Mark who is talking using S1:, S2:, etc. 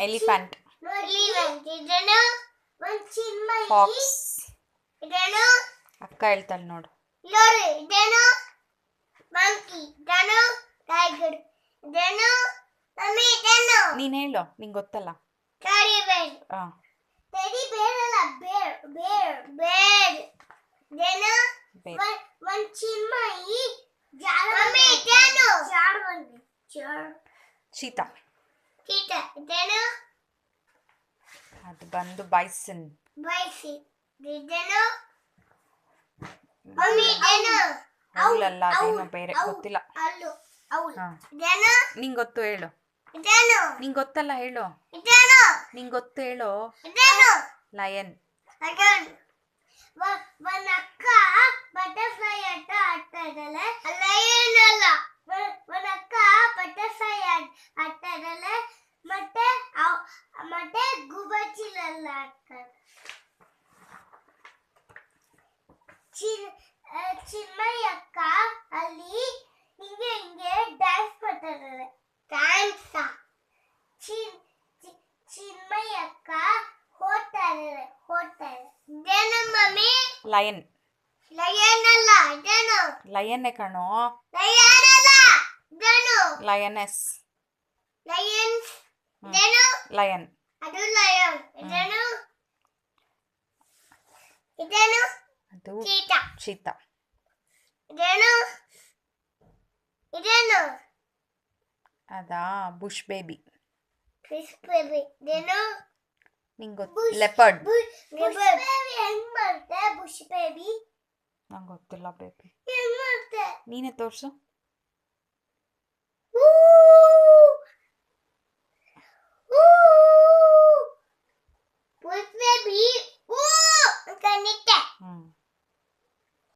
S1: Elephant. Fox. ಅಕ್ಕ ಹೇಳ್ತಾಳೆ ನೋಡು. ನೀನ್ ಹೇಳು, ನಿಂಗೆ ಗೊತ್ತಲ್ಲ. ಚೀತಾ. ಅದು ಬಂದು ಬೈಸನ್. ಅವಳಲ್ಲ, ಅದೇನೋ ಬೇರೆ ಗೊತ್ತಿಲ್ಲ. ನಿಂಗೆ ಗೊತ್ತು ಹೇಳು. ನಿಂಗೆ ಗೊತ್ತಲ್ಲ ಹೇಳು. ನಿಂಗೆ ಗೊತ್ತು ಹೇಳು. ಲಯನ್.
S2: ಅಕ್ಕ ಬಟರ್ಫ್ಲೈ ಆಟ ಆಡ್ತಾ ಇದ್ದಾಳೆ. ಲಯನ್ ಅಲ್ಲ, ಅಕ್ಕ ಬಟರ್ಫ್ಲೈ ಆಡ್ತಾ ಇದ್ದಾಳೆ. ಮತ್ತೆ ಗುಬಚಿಲೆಲ್ಲ ಆಡ್ತಾರೆ. ಚಿನ್ಮಯಿ ಅಕ್ಕ ಅಲ್ಲಿ ಹಿಂಗೆ ಡ್ಯಾನ್ಸ್ ಮಾಡ್ತಾ ಇದ್ದಾರೆ. ಚಿನ್ಮಯಿ ಅಕ್ಕ ಓಡ್ತಾ ಇದ್ದಾರೆ. Mummy
S1: lion.
S2: ಲಯನ್ ಅಲ್ಲ, ಇದೇನು
S1: ಲಯನ್ನೇ ಕಣೋ.
S2: ಲಯನ್ ಅಲ್ಲ, ಇದೇನು
S1: ಲಯನೆಸ್.
S2: ಲಯನ್ಸ್. ಇದೇನು
S1: ಲಯನ್.
S2: ಅದು ಲಯನ್. ಇದೇನು
S1: ಅದು
S2: ಚೀತಾ.
S1: ಚೀತಾ.
S2: ಇದೇನು
S1: ಅದಾ ಬುಷ್ ಬೇಬಿ.
S2: Fish baby. ಇದೇನು
S1: ನಿಂಗೆ ಗೊತ್ತು. ಲೆಪರ್ಡ್.
S2: ಬುಷ್ ಬೇಬಿ ಹೆಂಗ್ ಮಾಡುತ್ತೆ? ಬುಷ್ ಬೇಬಿ
S1: ನಂಗೆ ಗೊತ್ತಿಲ್ಲ ಬೇಬಿ.
S2: ಹೆಂಗ್ ಮಾಡುತ್ತೆ?
S1: ನೀನೇ ತೋರಿಸು.